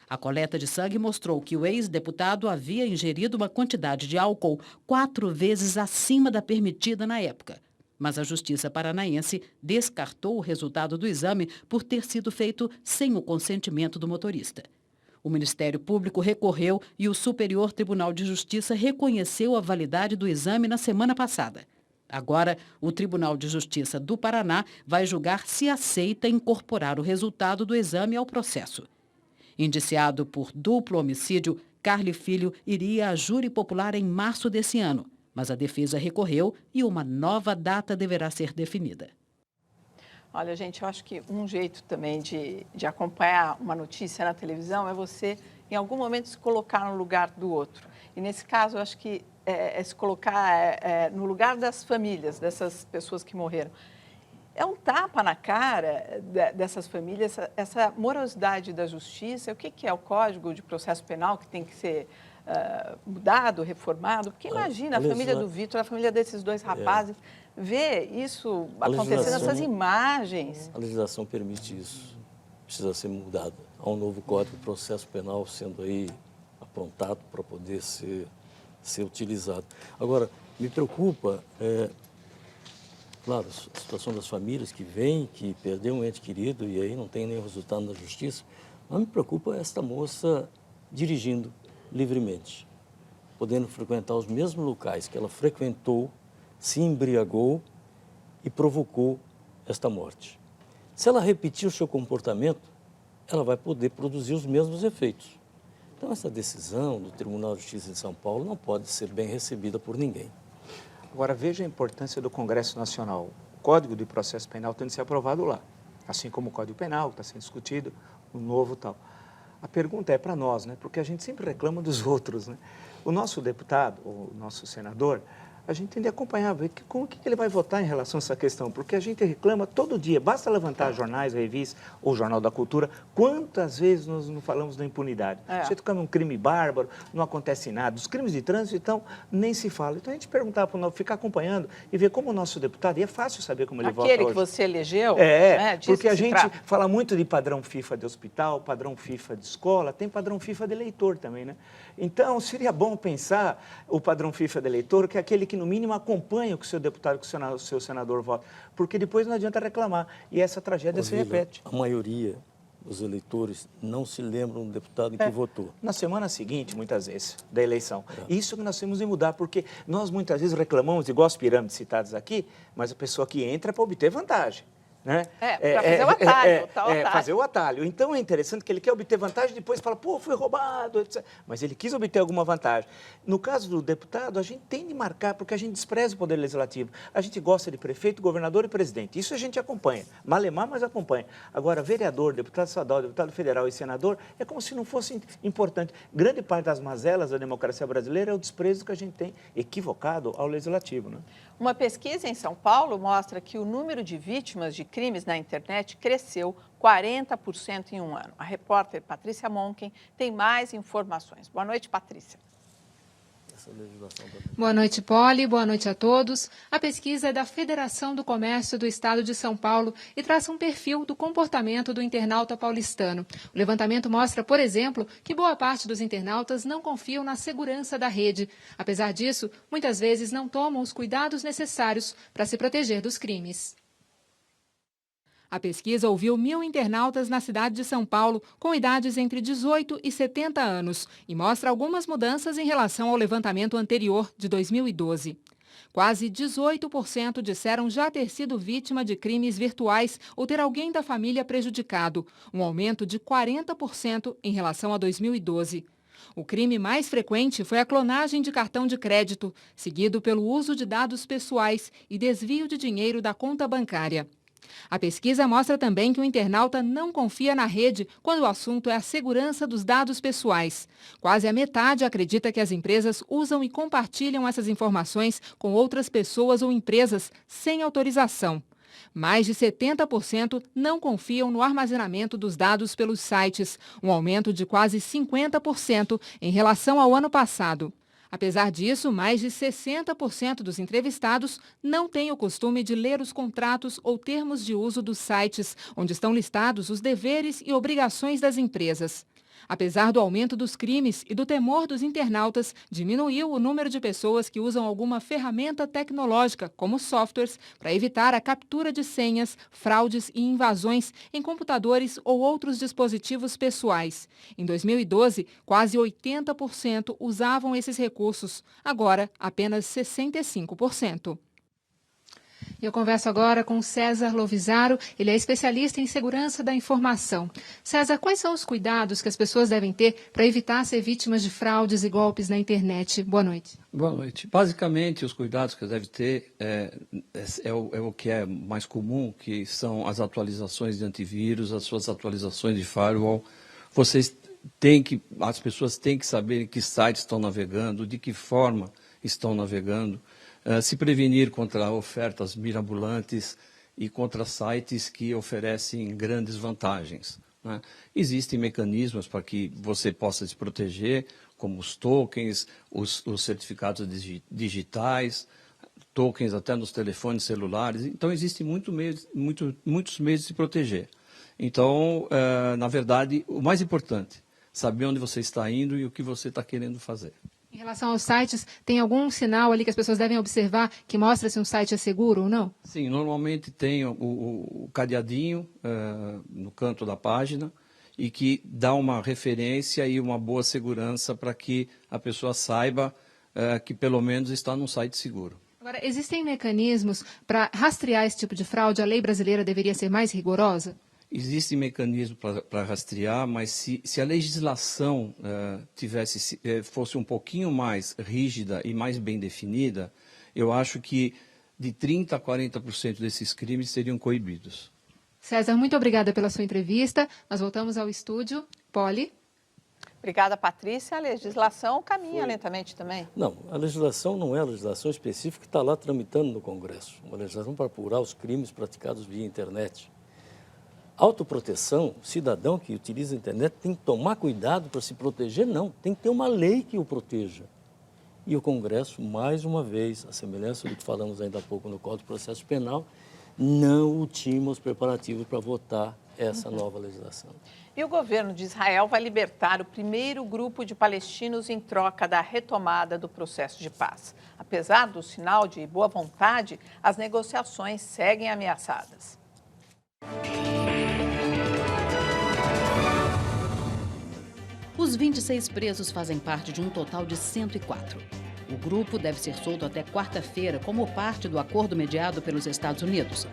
A coleta de sangue mostrou que o ex-deputado havia ingerido uma quantidade de álcool 4 vezes acima da permitida na época. Mas a Justiça paranaense descartou o resultado do exame por ter sido feito sem o consentimento do motorista. O Ministério Público recorreu e o Superior Tribunal de Justiça reconheceu a validade do exame na semana passada. Agora, o Tribunal de Justiça do Paraná vai julgar se aceita incorporar o resultado do exame ao processo. Indiciado por duplo homicídio, Carli Filho iria a júri popular em março desse ano. Mas a defesa recorreu e uma nova data deverá ser definida. Olha, gente, eu acho que um jeito também de acompanhar uma notícia na televisão é você, em algum momento, se colocar no lugar do outro. E nesse caso, eu acho que se colocar no lugar das famílias, dessas pessoas que morreram. É um tapa na cara dessas famílias, essa morosidade da justiça. O que é o Código de Processo Penal que tem que ser mudado, reformado? Porque imagina a família do Vitor, a família desses dois rapazes, ver isso acontecendo, essas imagens. A legislação permite isso, precisa ser mudada. Há um novo Código de Processo Penal sendo aí aprontado para poder ser utilizado. Agora, me preocupa, claro, a situação das famílias que vêm, que perdeu um ente querido e aí não tem nenhum resultado na justiça, mas me preocupa esta moça dirigindo livremente, podendo frequentar os mesmos locais que ela frequentou, se embriagou e provocou esta morte. Se ela repetir o seu comportamento, ela vai poder produzir os mesmos efeitos. Então, essa decisão do Tribunal de Justiça de São Paulo não pode ser bem recebida por ninguém. Agora, veja a importância do Congresso Nacional. O Código de Processo Penal tem de ser aprovado lá, assim como o Código Penal, que está sendo discutido, o novo tal. A pergunta é para nós, né? Porque a gente sempre reclama dos outros, né? O nosso deputado, o nosso senador, a gente tem de acompanhar, ver como que ele vai votar em relação a essa questão, porque a gente reclama todo dia, basta levantar jornais, revistas ou Jornal da Cultura, quantas vezes nós não falamos da impunidade. Você toca num crime bárbaro, não acontece nada, os crimes de trânsito, então, nem se fala. Então, a gente perguntar para o ficar acompanhando e ver como o nosso deputado, e é fácil saber como ele vota hoje. Aquele que você elegeu? Né, porque a gente fala muito de padrão FIFA de hospital, padrão FIFA de escola, tem padrão FIFA de eleitor também, né? Então, seria bom pensar o padrão FIFA de eleitor, que é aquele que, no mínimo, acompanha o que o seu deputado, que o seu senador vota, porque depois não adianta reclamar. E essa tragédia se repete. A maioria dos eleitores não se lembram do deputado em que votou. Na semana seguinte, muitas vezes, da eleição. Isso que nós temos de mudar, porque nós muitas vezes reclamamos, igual as pirâmides citadas aqui, mas a pessoa que entra é para obter vantagem. Né? Para fazer o atalho. Fazer o atalho. Então, é interessante que ele quer obter vantagem e depois fala, pô, fui roubado, etc. Mas ele quis obter alguma vantagem. No caso do deputado, a gente tem de marcar, porque a gente despreza o poder legislativo. A gente gosta de prefeito, governador e presidente. Isso a gente acompanha. Malemar, mas acompanha. Agora, vereador, deputado estadual, deputado federal e senador, é como se não fosse importante. Grande parte das mazelas da democracia brasileira é o desprezo que a gente tem equivocado ao legislativo, né? Uma pesquisa em São Paulo mostra que o número de vítimas de crimes na internet cresceu 40% em um ano. A repórter Patrícia Monken tem mais informações. Boa noite, Patrícia. Boa noite, Poli. Boa noite a todos. A pesquisa é da Federação do Comércio do Estado de São Paulo e traça um perfil do comportamento do internauta paulistano. O levantamento mostra, por exemplo, que boa parte dos internautas não confiam na segurança da rede. Apesar disso, muitas vezes não tomam os cuidados necessários para se proteger dos crimes. A pesquisa ouviu 1.000 internautas na cidade de São Paulo com idades entre 18 e 70 anos e mostra algumas mudanças em relação ao levantamento anterior, de 2012. Quase 18% disseram já ter sido vítima de crimes virtuais ou ter alguém da família prejudicado, um aumento de 40% em relação a 2012. O crime mais frequente foi a clonagem de cartão de crédito, seguido pelo uso de dados pessoais e desvio de dinheiro da conta bancária. A pesquisa mostra também que o internauta não confia na rede quando o assunto é a segurança dos dados pessoais. Quase a metade acredita que as empresas usam e compartilham essas informações com outras pessoas ou empresas sem autorização. Mais de 70% não confiam no armazenamento dos dados pelos sites, um aumento de quase 50% em relação ao ano passado. Apesar disso, mais de 60% dos entrevistados não têm o costume de ler os contratos ou termos de uso dos sites, onde estão listados os deveres e obrigações das empresas. Apesar do aumento dos crimes e do temor dos internautas, diminuiu o número de pessoas que usam alguma ferramenta tecnológica, como softwares, para evitar a captura de senhas, fraudes e invasões em computadores ou outros dispositivos pessoais. Em 2012, quase 80% usavam esses recursos. Agora, apenas 65%. Eu converso agora com César Lovisaro, ele é especialista em segurança da informação. César, quais são os cuidados que as pessoas devem ter para evitar ser vítimas de fraudes e golpes na internet? Boa noite. Boa noite. Basicamente, os cuidados que devem ter é o que é mais comum, que são as atualizações de antivírus, as suas atualizações de firewall. As pessoas têm que saber em que sites estão navegando, de que forma estão navegando, se prevenir contra ofertas mirabolantes e contra sites que oferecem grandes vantagens, né? Existem mecanismos para que você possa se proteger, como os tokens, os certificados digitais, tokens até nos telefones celulares. Então, existem muitos meios de se proteger. Então, na verdade, o mais importante, saber onde você está indo e o que você está querendo fazer. Em relação aos sites, tem algum sinal ali que as pessoas devem observar que mostra se um site é seguro ou não? Sim, normalmente tem o cadeadinho no canto da página e que dá uma referência e uma boa segurança para que a pessoa saiba que pelo menos está num site seguro. Agora, existem mecanismos para rastrear esse tipo de fraude? A lei brasileira deveria ser mais rigorosa? Existe mecanismo para rastrear, mas se a legislação fosse um pouquinho mais rígida e mais bem definida, eu acho que de 30% a 40% desses crimes seriam coibidos. César, muito obrigada pela sua entrevista. Nós voltamos ao estúdio. Poli. Obrigada, Patrícia. A legislação caminha lentamente também. Não, a legislação não é a legislação específica que está lá tramitando no Congresso. Uma legislação para apurar os crimes praticados via internet. Autoproteção, o cidadão que utiliza a internet tem que tomar cuidado para se proteger? Não, tem que ter uma lei que o proteja. E o Congresso, mais uma vez, a semelhança do que falamos ainda há pouco no Código de Processo Penal, não ultima os preparativos para votar essa nova legislação. E o governo de Israel vai libertar o primeiro grupo de palestinos em troca da retomada do processo de paz. Apesar do sinal de boa vontade, as negociações seguem ameaçadas. Os 26 presos fazem parte de um total de 104. O grupo deve ser solto até quarta-feira, como parte do acordo mediado pelos Estados Unidos.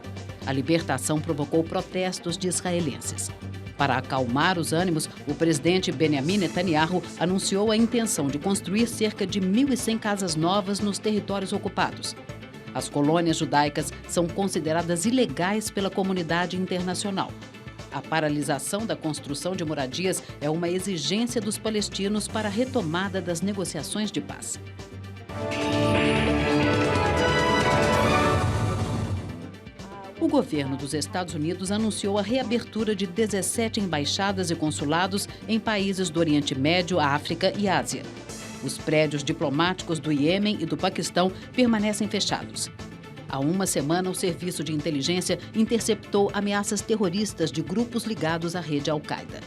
A libertação provocou protestos de israelenses. Para acalmar os ânimos, o presidente Benjamin Netanyahu anunciou a intenção de construir cerca de 1.100 casas novas nos territórios ocupados. As colônias judaicas são consideradas ilegais pela comunidade internacional. A paralisação da construção de moradias é uma exigência dos palestinos para a retomada das negociações de paz. O governo dos Estados Unidos anunciou a reabertura de 17 embaixadas e consulados em países do Oriente Médio, África e Ásia. Os prédios diplomáticos do Iêmen e do Paquistão permanecem fechados. Há uma semana, o Serviço de Inteligência interceptou ameaças terroristas de grupos ligados à rede Al-Qaeda.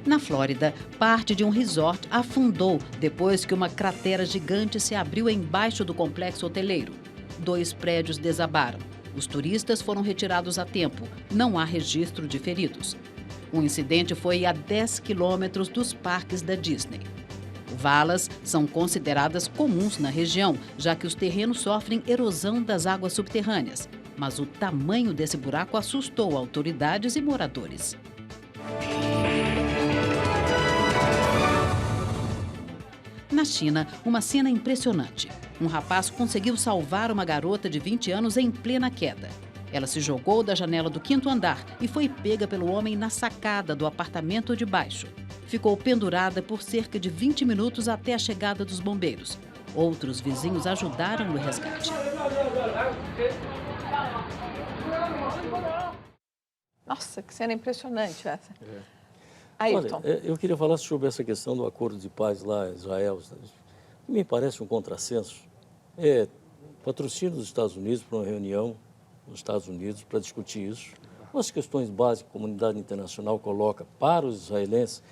Na Flórida, parte de um resort afundou depois que uma cratera gigante se abriu embaixo do complexo hoteleiro. 2 prédios desabaram. Os turistas foram retirados a tempo. Não há registro de feridos. O incidente foi a 10 quilômetros dos parques da Disney. Valas são consideradas comuns na região, já que os terrenos sofrem erosão das águas subterrâneas. Mas o tamanho desse buraco assustou autoridades e moradores. Na China, uma cena impressionante. Um rapaz conseguiu salvar uma garota de 20 anos em plena queda. Ela se jogou da janela do 5º andar e foi pega pelo homem na sacada do apartamento de baixo. Ficou pendurada por cerca de 20 minutos até a chegada dos bombeiros. Outros vizinhos ajudaram no resgate. Nossa, que cena impressionante essa. Olha, eu queria falar sobre essa questão do acordo de paz lá em Israel. Me parece um contrassenso. Patrocínio dos Estados Unidos para uma reunião nos Estados Unidos para discutir isso. Uma das questões básicas que a comunidade internacional coloca para os israelenses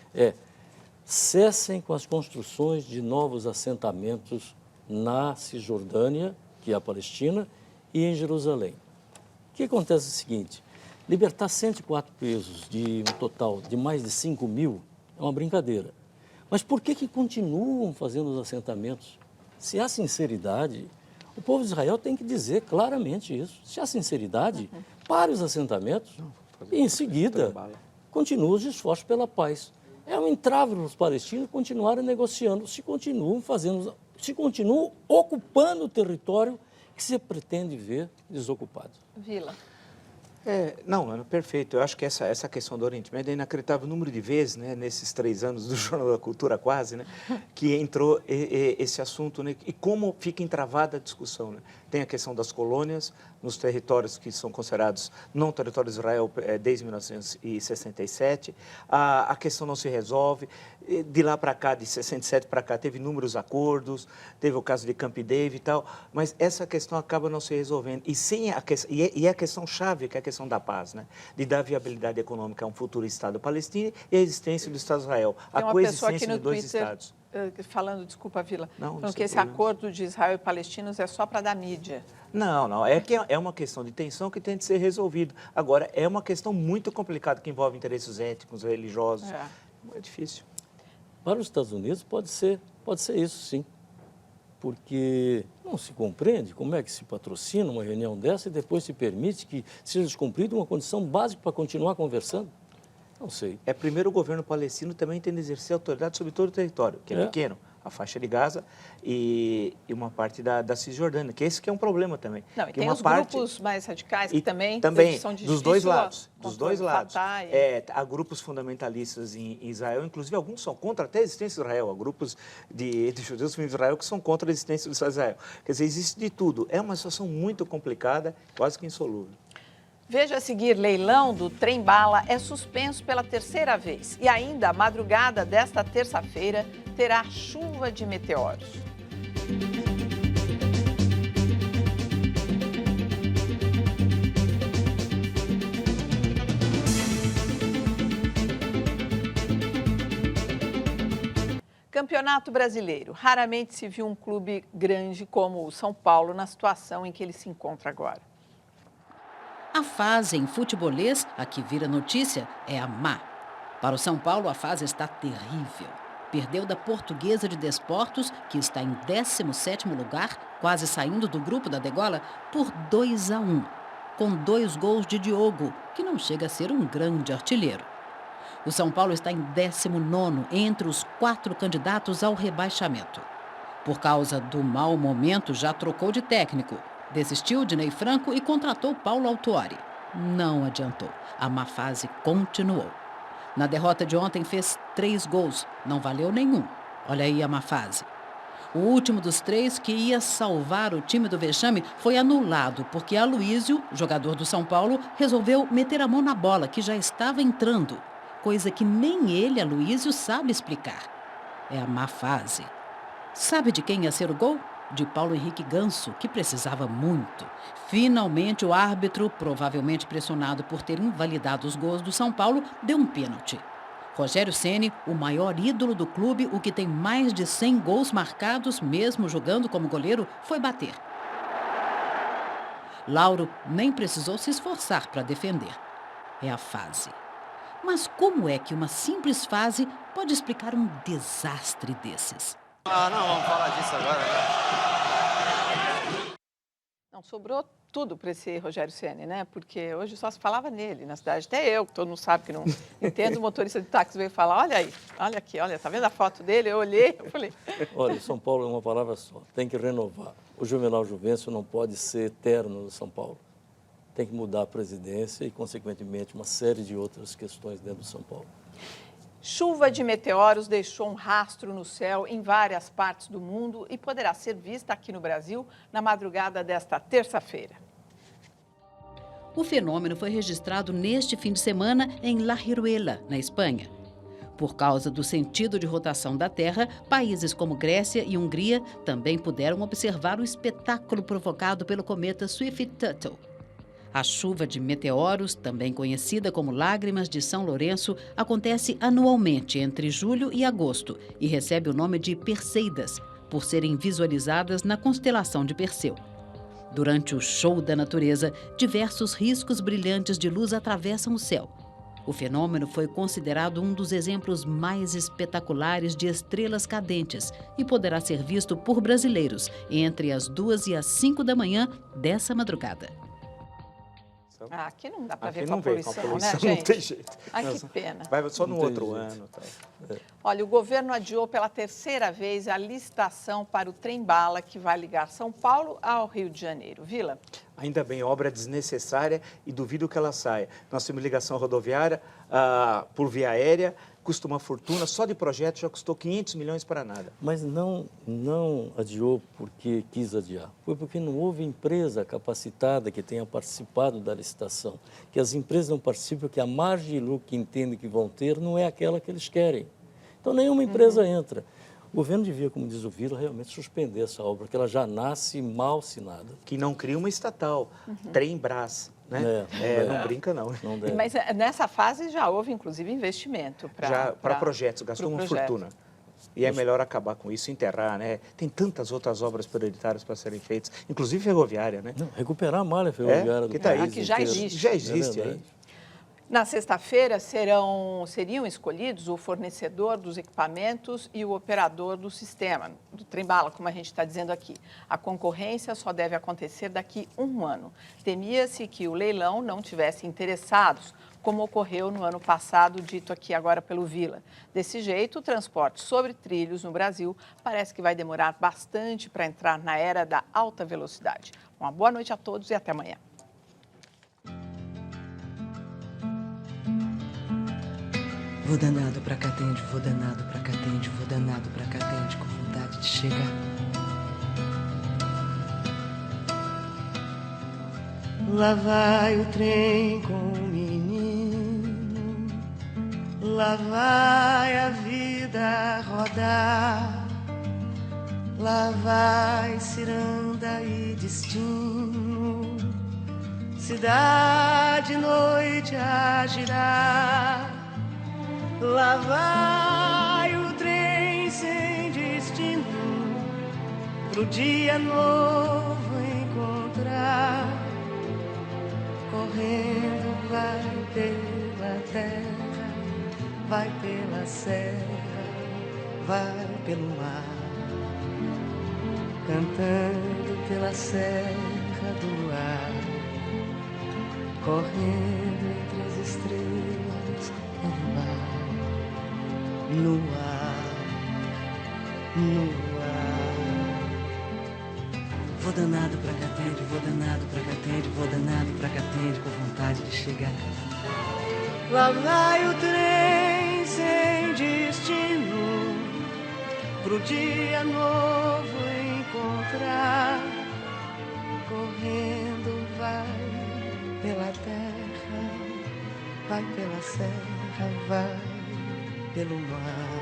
cessem com as construções de novos assentamentos na Cisjordânia, que é a Palestina, e em Jerusalém. O que acontece é o seguinte, libertar 104 presos de um total de mais de 5 mil é uma brincadeira. Mas por que continuam fazendo os assentamentos? Se há sinceridade, o povo de Israel tem que dizer claramente isso. Se há sinceridade, pare os assentamentos e, em seguida, continue os esforços pela paz. É um entrave para os palestinos continuarem negociando, se continuam ocupando o território que se pretende ver desocupado. Vila. Não, perfeito. Eu acho que essa questão do Oriente Médio é inacreditável o número de vezes, né, nesses 3 anos do Jornal da Cultura quase, né, que entrou esse assunto, né, e como fica entravada a discussão. Né? Tem a questão das colônias nos territórios que são considerados não território de Israel desde 1967. A questão não se resolve. De lá para cá, de 67 para cá, teve inúmeros acordos, teve o caso de Camp David e tal, mas essa questão acaba não se resolvendo. E a questão chave, que é a questão da paz, né? De dar viabilidade econômica a um futuro Estado palestino e a existência do Estado de Israel, a coexistência de 2 Estados. Falando, desculpa, Vila, não que esse acordo de Israel e palestinos é só para dar mídia. Não, é uma questão de tensão que tem de ser resolvida. Agora, é uma questão muito complicada que envolve interesses étnicos, religiosos. É difícil. Para os Estados Unidos pode ser isso, sim. Porque não se compreende como é que se patrocina uma reunião dessa e depois se permite que seja descumprida uma condição básica para continuar conversando. Não sei. Primeiro, o governo palestino também tem de exercer autoridade sobre todo o território, que é pequeno, a faixa de Gaza e uma parte da Cisjordânia, que esse que é um problema também. Não, e tem os grupos mais radicais que também são dos dois lados. Há grupos fundamentalistas em Israel, inclusive alguns são contra até a existência de Israel. Há grupos de judeus de Israel que são contra a existência do Estado de Israel. Quer dizer, existe de tudo. É uma situação muito complicada, quase que insolúvel. Veja a seguir, leilão do trem-bala é suspenso pela 3ª vez. E ainda a madrugada desta terça-feira terá chuva de meteoros. Campeonato Brasileiro. Raramente se viu um clube grande como o São Paulo na situação em que ele se encontra agora. A fase em futebolês, a que vira notícia, é a má. Para o São Paulo, a fase está terrível. Perdeu da Portuguesa de Desportos, que está em 17º lugar, quase saindo do grupo da degola, por 2-1, com 2 gols de Diogo, que não chega a ser um grande artilheiro. O São Paulo está em 19º, entre os 4 candidatos ao rebaixamento. Por causa do mau momento, já trocou de técnico. Desistiu de Ney Franco e contratou Paulo Autuori. Não adiantou. A má fase continuou. Na derrota de ontem fez 3 gols. Não valeu nenhum. Olha aí a má fase. O último dos 3, que ia salvar o time do vexame, foi anulado porque Aloísio, jogador do São Paulo, resolveu meter a mão na bola, que já estava entrando. Coisa que nem ele, Aloísio, sabe explicar. É a má fase. Sabe de quem ia ser o gol? De Paulo Henrique Ganso, que precisava muito. Finalmente, o árbitro, provavelmente pressionado por ter invalidado os gols do São Paulo, deu um pênalti. Rogério Ceni, o maior ídolo do clube, o que tem mais de 100 gols marcados, mesmo jogando como goleiro, foi bater. Lauro nem precisou se esforçar para defender. É a fase. Mas como é que uma simples fase pode explicar um desastre desses? Não vamos falar disso agora, né? Não, sobrou tudo para esse Rogério Ceni, né? Porque hoje só se falava nele na cidade. Até eu, que todo mundo sabe que não entendo, o motorista de táxi veio falar, olha aí, olha aqui, olha, tá vendo a foto dele? Eu olhei, eu falei... Olha, São Paulo é uma palavra só, tem que renovar. O Juvenal Juvencio não pode ser eterno no São Paulo. Tem que mudar a presidência e, consequentemente, uma série de outras questões dentro do São Paulo. Chuva de meteoros deixou um rastro no céu em várias partes do mundo e poderá ser vista aqui no Brasil na madrugada desta terça-feira. O fenômeno foi registrado neste fim de semana em La Hiruela, na Espanha. Por causa do sentido de rotação da Terra, países como Grécia e Hungria também puderam observar o espetáculo provocado pelo cometa Swift-Tuttle. A chuva de meteoros, também conhecida como Lágrimas de São Lourenço, acontece anualmente entre julho e agosto e recebe o nome de Perseidas, por serem visualizadas na constelação de Perseu. Durante o show da natureza, diversos riscos brilhantes de luz atravessam o céu. O fenômeno foi considerado um dos exemplos mais espetaculares de estrelas cadentes e poderá ser visto por brasileiros entre as 2 e as 5 da manhã dessa madrugada. Então, Ah, aqui não dá para ver aqui com a não vê, poluição, com a poluição né, não gente? tem jeito. Ai, que pena. Vai só no Não tem outro jeito. ano. Tá? Olha, o governo adiou pela terceira vez a licitação para o trem-bala que vai ligar São Paulo ao Rio de Janeiro. Vila? Ainda bem, obra desnecessária e duvido que ela saia. Nós temos ligação rodoviária por via aérea, custa uma fortuna, só de projeto já custou 500 milhões para nada. Mas não adiou porque quis adiar. Foi porque não houve empresa capacitada que tenha participado da licitação. Que as empresas não participam, que a margem de lucro que entendem que vão ter não é aquela que eles querem. Então nenhuma empresa entra. O governo devia, como diz o Vila, realmente suspender essa obra, porque ela já nasce mal assinada. Que não cria uma estatal, Trem-Brás. Né? Não brinca, não. Mas nessa fase já houve, inclusive, investimento para projetos, gastou uma fortuna. E é melhor acabar com isso, enterrar, né? Tem tantas outras obras prioritárias para serem feitas, inclusive ferroviária, né? Não, recuperar a malha ferroviária do país. Que já existe. Já existe aí. Na sexta-feira seriam escolhidos o fornecedor dos equipamentos e o operador do sistema, do trem-bala, como a gente está dizendo aqui. A concorrência só deve acontecer daqui a um ano. Temia-se que o leilão não tivesse interessados, como ocorreu no ano passado, dito aqui agora pelo Vila. Desse jeito, o transporte sobre trilhos no Brasil parece que vai demorar bastante para entrar na era da alta velocidade. Uma boa noite a todos e até amanhã. Vou danado pra Catende, vou danado pra Catende, vou danado pra Catende, com vontade de chegar. Lá vai o trem com o menino, lá vai a vida rodar, lá vai ciranda e destino, cidade e noite a girar. Lá vai o trem sem destino, pro dia novo encontrar. Correndo vai pela terra, vai pela serra, vai pelo mar. Cantando pela serra do luar, correndo entre as estrelas no mar. No ar, no ar. Vou danado pra Catende, vou danado pra Catende, vou danado pra Catende, com vontade de chegar. Lá vai o trem sem destino, pro dia novo encontrar. Correndo vai pela terra, vai pela serra, vai pelo mar,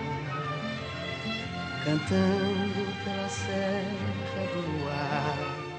cantando pela serra do luar.